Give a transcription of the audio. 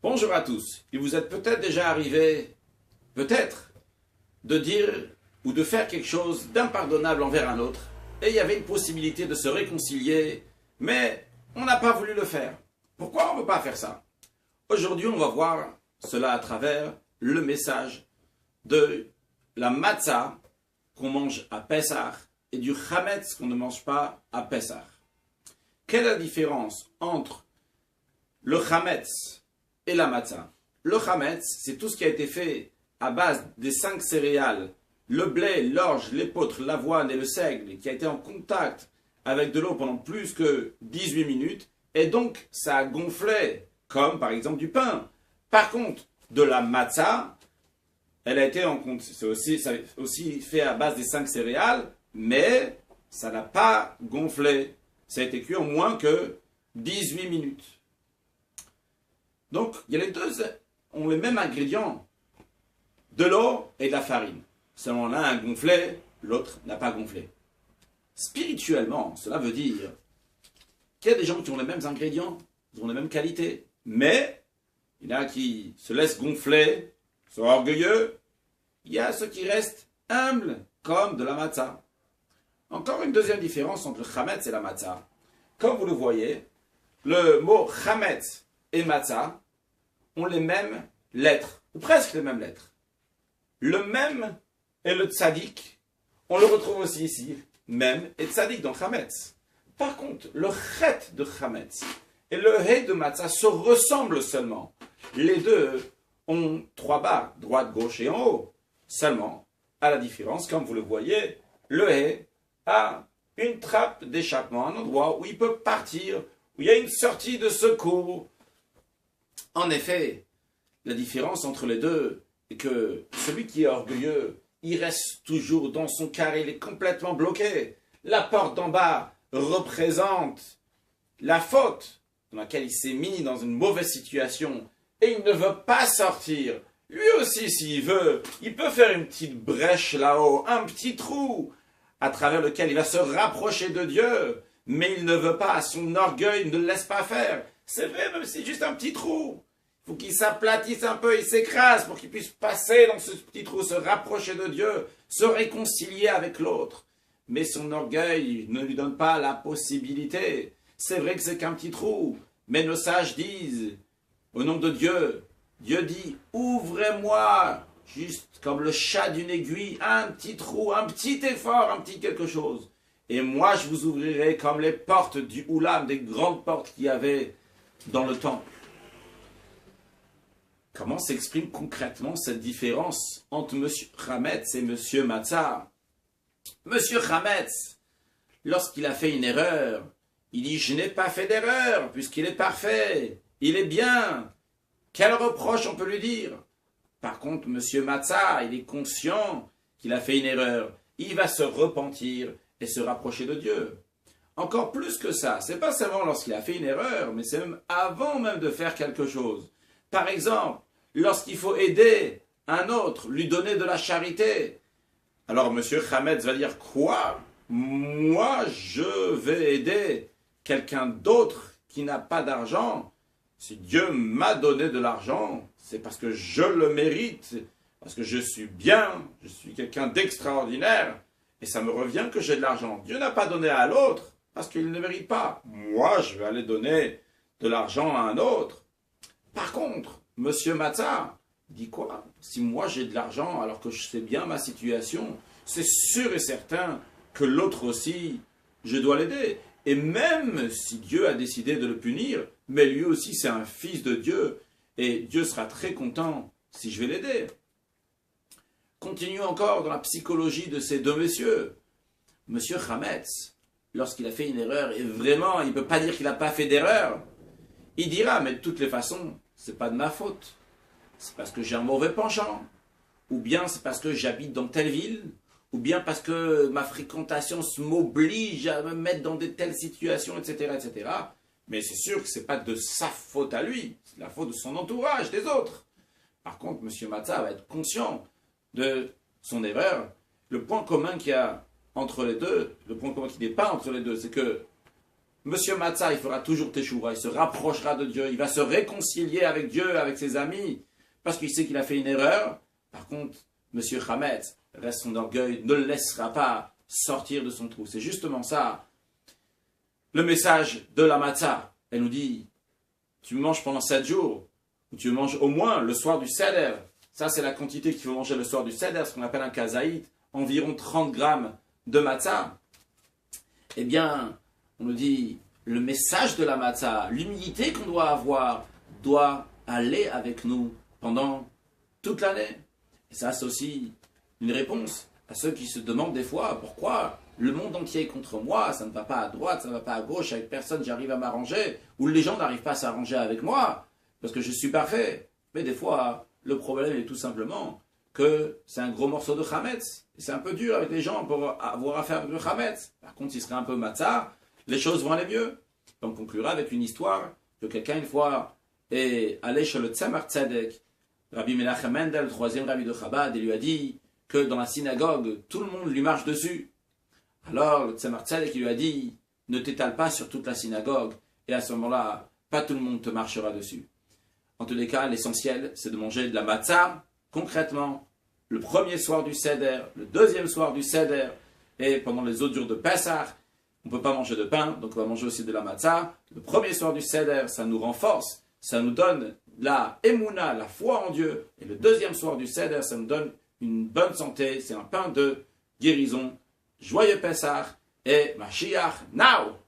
Bonjour à tous. Il vous est peut-être déjà arrivé, peut-être, de dire ou de faire quelque chose d'impardonnable envers un autre, et il y avait une possibilité de se réconcilier, mais on n'a pas voulu le faire. Pourquoi on ne veut pas faire ça? Aujourd'hui, on va voir cela à travers le message de la matzah qu'on mange à Pessah et du chametz qu'on ne mange pas à Pessah. Quelle est la différence entre le chametz et la matzah? Le chametz, c'est tout ce qui a été fait à base des 5 céréales, le blé, l'orge, l'épeautre, l'avoine et le seigle, qui a été en contact avec de l'eau pendant plus que 18 minutes, et donc ça a gonflé, comme par exemple du pain. Par contre, de la matzah, elle a été c'est aussi fait à base des 5 céréales, mais ça n'a pas gonflé. Ça a été cuit en moins que 18 minutes. Donc, les deux ont les mêmes ingrédients, de l'eau et de la farine. Seulement l'un a gonflé, l'autre n'a pas gonflé. Spirituellement, cela veut dire qu'il y a des gens qui ont les mêmes ingrédients, ils ont les mêmes qualités, mais il y en a qui se laissent gonfler, sont orgueilleux. Il y a ceux qui restent humbles, comme de la matzah. Encore une deuxième différence entre le chametz et la matzah. Comme vous le voyez, le mot chametz et matzah ont les mêmes lettres, ou presque les mêmes lettres. Le même est le tzaddik, on le retrouve aussi ici, même et tzaddik dans chametz. Par contre, le chet de chametz et le he de matzah se ressemblent seulement. Les deux ont 3 barres, droite, gauche et en haut. Seulement, à la différence, comme vous le voyez, le he a une trappe d'échappement, un endroit où il peut partir, où il y a une sortie de secours. En effet, la différence entre les deux est que celui qui est orgueilleux, il reste toujours dans son carré, il est complètement bloqué. La porte d'en bas représente la faute dans laquelle il s'est mis dans une mauvaise situation et il ne veut pas sortir. Lui aussi, s'il veut, il peut faire une petite brèche là-haut, un petit trou à travers lequel il va se rapprocher de Dieu, mais il ne veut pas, son orgueil ne le laisse pas faire. C'est vrai, même si c'est juste un petit trou. Il faut qu'il s'aplatisse un peu, il s'écrase pour qu'il puisse passer dans ce petit trou, se rapprocher de Dieu, se réconcilier avec l'autre. Mais son orgueil ne lui donne pas la possibilité. C'est vrai que c'est qu'un petit trou, mais nos sages disent, au nom de Dieu, Dieu dit, ouvrez-moi, juste comme le chat d'une aiguille, un petit trou, un petit effort, un petit quelque chose. Et moi, je vous ouvrirai comme les portes du Oulam, des grandes portes qu'il y avait dans le temple. Comment s'exprime concrètement cette différence entre M. Chametz et M. Matzah? M. Chametz, lorsqu'il a fait une erreur, il dit « Je n'ai pas fait d'erreur, puisqu'il est parfait, il est bien. » Quel reproche on peut lui dire? Par contre, M. Matzah, il est conscient qu'il a fait une erreur. Il va se repentir et se rapprocher de Dieu. Encore plus que ça, c'est pas seulement lorsqu'il a fait une erreur, mais c'est même avant même de faire quelque chose. Par exemple, lorsqu'il faut aider un autre, lui donner de la charité. Alors M. Chametz va dire, quoi? Moi, je vais aider quelqu'un d'autre qui n'a pas d'argent. Si Dieu m'a donné de l'argent, c'est parce que je le mérite, parce que je suis bien, je suis quelqu'un d'extraordinaire, et ça me revient que j'ai de l'argent. Dieu n'a pas donné à l'autre, parce qu'il ne mérite pas. Moi, je vais aller donner de l'argent à un autre. Par contre, Monsieur Matzah dit quoi? Si moi j'ai de l'argent alors que je sais bien ma situation, c'est sûr et certain que l'autre aussi, je dois l'aider. Et même si Dieu a décidé de le punir, mais lui aussi c'est un fils de Dieu, et Dieu sera très content si je vais l'aider. Continuons encore dans la psychologie de ces deux messieurs. Monsieur Chametz, lorsqu'il a fait une erreur, et vraiment il ne peut pas dire qu'il n'a pas fait d'erreur, il dira, mais de toutes les façons, c'est pas de ma faute. C'est parce que j'ai un mauvais penchant. Ou bien c'est parce que j'habite dans telle ville. Ou bien parce que ma fréquentation m'oblige à me mettre dans de telles situations, etc., etc. Mais c'est sûr que c'est pas de sa faute à lui. C'est la faute de son entourage, des autres. Par contre, M. Matzah va être conscient de son erreur. Le point commun qu'il y a entre les deux, le point commun qui n'est pas entre les deux, c'est que Monsieur Matzah, il fera toujours teshuva, il se rapprochera de Dieu, il va se réconcilier avec Dieu, avec ses amis, parce qu'il sait qu'il a fait une erreur. Par contre, Monsieur Hametz reste son orgueil, ne le laissera pas sortir de son trou. C'est justement ça, le message de la Matzah. Elle nous dit, tu manges pendant 7 jours, ou tu manges au moins le soir du Seder. Ça, c'est la quantité qu'il faut manger le soir du Seder, ce qu'on appelle un kazaït, environ 30 grammes de Matzah. Eh bien, on nous dit, le message de la matzah, l'humilité qu'on doit avoir, doit aller avec nous pendant toute l'année. Et ça, c'est aussi une réponse à ceux qui se demandent des fois, pourquoi le monde entier est contre moi, ça ne va pas à droite, ça ne va pas à gauche, avec personne, j'arrive à m'arranger, ou les gens n'arrivent pas à s'arranger avec moi, parce que je suis parfait. Mais des fois, le problème est tout simplement que c'est un gros morceau de chametz. Et c'est un peu dur avec les gens pour avoir affaire avec le chametz. Par contre, s'il serait un peu matzah, les choses vont aller mieux. On conclura avec une histoire que quelqu'un, une fois, est allé chez le Tzemach Tzedek, Rabbi Menachem Mendel, le troisième rabbi de Chabad, et lui a dit que dans la synagogue, tout le monde lui marche dessus. Alors, le Tzemach Tzedek lui a dit, ne t'étale pas sur toute la synagogue, et à ce moment-là, pas tout le monde te marchera dessus. En tous les cas, l'essentiel, c'est de manger de la matzah, concrètement, le premier soir du Seder, le deuxième soir du Seder, et pendant les autres jours de Pessah. On ne peut pas manger de pain, donc on va manger aussi de la matzah. Le premier soir du Seder, ça nous renforce, ça nous donne la émouna, la foi en Dieu. Et le deuxième soir du Seder, ça nous donne une bonne santé, c'est un pain de guérison. Joyeux Pessah et Mashiach now!